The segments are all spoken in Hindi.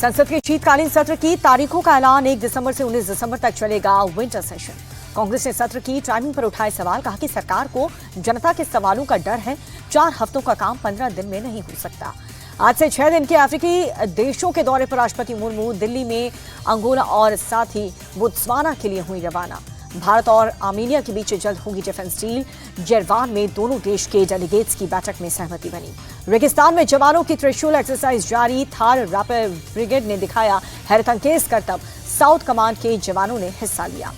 संसद के शीतकालीन सत्र की तारीखों का ऐलान 1 दिसंबर से 19 दिसंबर तक चलेगा विंटर सेशन। कांग्रेस ने सत्र की टाइमिंग पर उठाए सवाल, कहा कि सरकार को जनता के सवालों का डर है। 4 हफ्तों का काम 15 दिन में नहीं हो सकता। आज से 6 दिन के अफ्रीकी देशों के दौरे पर राष्ट्रपति मुर्मू दिल्ली में अंगोला और साथ ही बोत्सवाना के लिए हुई रवाना। भारत और आर्मेनिया के बीच जल्द होगी डिफेंस डील। जेरवान में दोनों देश के डेलीगेट्स की बैठक में सहमति बनी। रेगिस्तान में जवानों की त्रिशूल एक्सरसाइज जारी। थार रैपिड ब्रिगेड ने दिखाया हैरतअंगेज करतब। साउथ कमांड के जवानों ने हिस्सा लिया।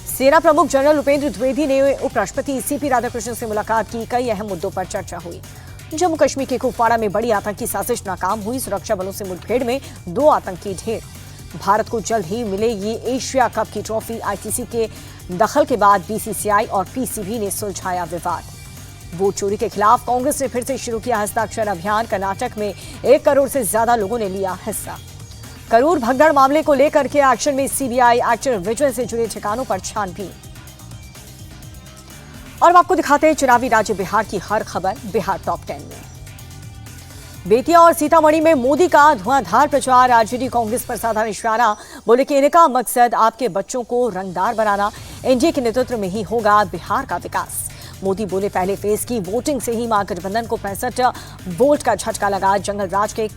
सेना प्रमुख जनरल उपेंद्र द्विवेदी ने उपराष्ट्रपति सीपी राधाकृष्णन से मुलाकात की। कई अहम मुद्दों पर चर्चा हुई। जम्मू कश्मीर के कुपवाड़ा में बड़ी आतंकी साजिश नाकाम हुई। सुरक्षा बलों से मुठभेड़ में 2 आतंकी ढेर। भारत को जल्द ही मिलेगी एशिया कप की ट्रॉफी। आईसीसी के दखल के बाद बीसीसीआई और पीसीबी ने सुलझाया विवाद। वोट चोरी के खिलाफ कांग्रेस ने फिर से शुरू किया हस्ताक्षर अभियान। कर्नाटक में 1 करोड़ से ज्यादा लोगों ने लिया हिस्सा। करूर भगदड़ मामले को लेकर के एक्शन में सीबीआई एक्टर विजय से जुड़े ठिकानों पर छानबीन। और अब आपको दिखाते हैं चुनावी राज्य बिहार की हर खबर बिहार टॉप 10 में। बेतिया और सीतामढ़ी में मोदी का धुआंधार प्रचार। आरजेडी कांग्रेस पर साधा निशाना। बोले कि इनका मकसद आपके बच्चों को रंगदार बनाना। एनडीए के नेतृत्व में ही होगा बिहार का विकास। मोदी बोले पहले फेज की वोटिंग से ही महागठबंधन को 65 वोट का झटका लगा। जंगल राज के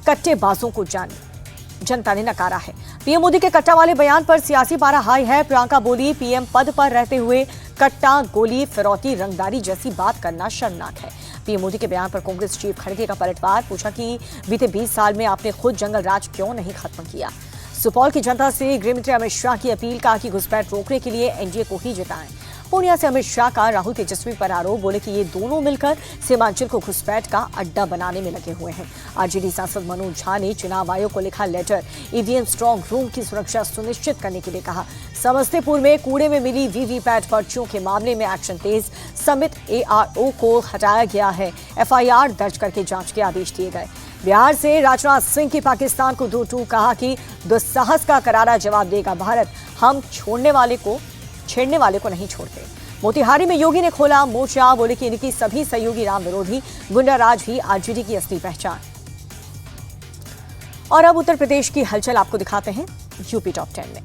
कट्टेबाजों को जनता ने नकारा है। पीएम मोदी के कट्टा वाले बयान पर सियासी पारा हाई है। प्रियंका बोली पीएम पद पर रहते हुए कट्टा, गोली, फिरौती, रंगदारी जैसी बात करना शर्मनाक है। पीएम मोदी के बयान पर कांग्रेस चीफ खड़गे का पलटवार। पूछा कि बीते 20 साल में आपने खुद जंगल राज क्यों नहीं खत्म किया। सुपौल की जनता से गृहमंत्री अमित शाह की अपील, कहा कि घुसपैठ रोकने के लिए एनडीए को ही जिताएं। पूर्णिया से अमित शाह का राहुल तेजस्वी पर आरोप। बोले कि ये दोनों मिलकर सीमांचल को घुसपैठ का अड्डा बनाने में लगे हुए हैं। आरजेडी सांसद मनोज झा ने चुनाव आयोग को लिखा लेटर। ईवीएम स्ट्रांग रूम की सुरक्षा सुनिश्चित करने के लिए कहा। समस्तीपुर में कूड़े में मिली वीवीपैट पर्चियों के मामले में एक्शन तेज। समित एआरओ को हटाया गया है। एफआईआर दर्ज करके जांच के आदेश दिए गए। बिहार से राजनाथ सिंह की पाकिस्तान को 2-2, कहा कि दुस्साहस का करारा जवाब देगा भारत। हम छेड़ने वाले को नहीं छोड़ते। मोतिहारी में योगी ने खोला मोर्चा। बोले कि इनकी सभी सहयोगी राम विरोधी गुंडाराज ही आरजेडी की असली पहचान। और अब उत्तर प्रदेश की हलचल आपको दिखाते हैं यूपी टॉप 10 में।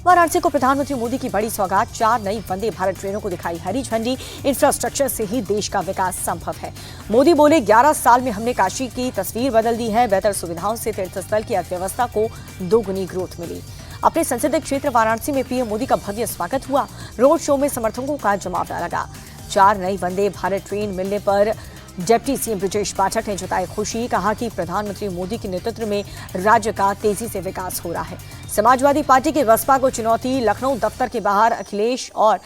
वाराणसी को प्रधानमंत्री मोदी की बड़ी सौगात। 4 नई वंदे भारत ट्रेनों को दिखाई हरी झंडी। इंफ्रास्ट्रक्चर से ही देश का विकास संभव है। मोदी बोले 11 साल में हमने काशी की तस्वीर बदल दी है। बेहतर सुविधाओं से तीर्थस्थल की अर्थव्यवस्था को 2 गुनी ग्रोथ मिली। अपने संसदीय क्षेत्र वाराणसी में पीएम मोदी का भव्य स्वागत हुआ। रोड शो में समर्थकों का जमावड़ा लगा। 4 नई वंदे भारत ट्रेन मिलने पर डिप्टी सीएम ब्रजेश पाठक ने जताई खुशी। कहा कि प्रधानमंत्री मोदी के नेतृत्व में राज्य का तेजी से विकास हो रहा है। समाजवादी पार्टी के बसपा को चुनौती। लखनऊ दफ्तर के बाहर अखिलेश और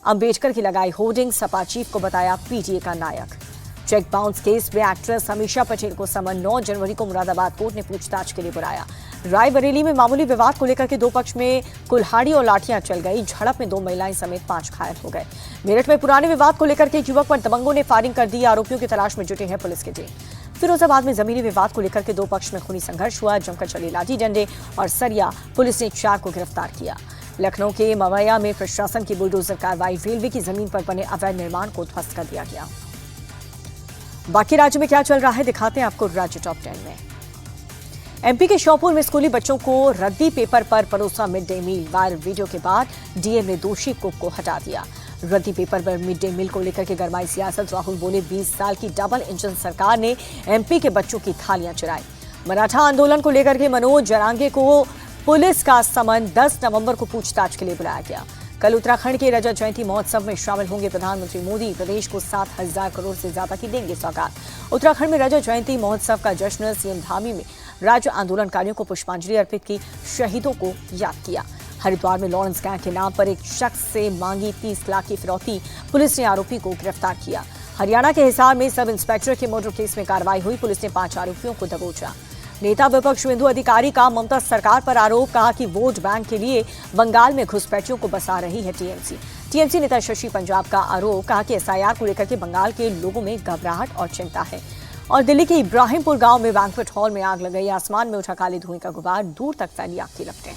अंबेडकर की लगाई होर्डिंग। सपा चीफ को बताया पीटीए का नायक। चेक बाउंस केस में एक्ट्रेस अमीषा पटेल को समन। 9 जनवरी को मुरादाबाद कोर्ट ने पूछताछ के लिए बुलाया। रायबरेली में मामूली विवाद को लेकर के 2 पक्ष में कुल्हाड़ी और लाठियां चल गई। झड़प में 2 महिलाएं समेत 5 घायल हो गए। मेरठ में पुराने विवाद को लेकर के एक युवक पर दबंगों ने फायरिंग कर दी। आरोपियों की तलाश में जुटे हैं पुलिस की टीम। फिरोजाबाद में जमीनी विवाद को लेकर के 2 पक्ष में खूनी संघर्ष हुआ। जमकर चले लाठी डंडे और सरिया। पुलिस ने 4 को गिरफ्तार किया। लखनऊ के मवैया में प्रशासन की बुलडोजर कार्रवाई। रेलवे की जमीन पर बने अवैध निर्माण को ध्वस्त कर दिया गया। बाकी राज्य में क्या चल रहा है दिखाते हैं आपको राज्य टॉप 10 में। एमपी के श्योपुर में स्कूली बच्चों को रद्दी पेपर पर परोसा mid day meal. Viral video के बाद डीएम ने दोषी कुक को हटा दिया। रद्दी पेपर पर मिड डे मील को लेकर के गरमाई सियासत। राहुल बोले 20 साल की डबल इंजन सरकार ने एमपी के बच्चों की थालियां चुराई। मराठा आंदोलन को लेकर के मनोज जरांगे को पुलिस का समन। 10 नवंबर को पूछताछ के लिए बुलाया गया। कल उत्तराखंड के रजत जयंती महोत्सव में शामिल होंगे प्रधानमंत्री मोदी। प्रदेश को 7,000 करोड़ से ज्यादा की देंगे सौगात। उत्तराखंड में रजत जयंती महोत्सव का जश्न। सीएम धामी में राज्य आंदोलनकारियों को पुष्पांजलि अर्पित की। शहीदों को याद किया। हरिद्वार में लॉरेंस गैंग के नाम पर एक शख्स से मांगी 30 लाख की फिरौती। पुलिस ने आरोपी को गिरफ्तार किया। हरियाणा के हिसार में सब इंस्पेक्टर के मर्डर केस में कार्रवाई हुई। पुलिस ने 5 आरोपियों को दबोचा। नेता विपक्ष शुभेंदु अधिकारी का ममता सरकार पर आरोप। कहा कि वोट बैंक के लिए बंगाल में घुसपैठियों को बसा रही है टीएमसी नेता शशि पंजाब का आरोप। कहा कि एसआईआर को लेकर के बंगाल के लोगों में घबराहट और चिंता है। और दिल्ली के इब्राहिमपुर गांव में बैंक्वेट हॉल में आग लग गई। आसमान में उठा काले धुएं का गुबार। दूर तक फैली आग की लपटें।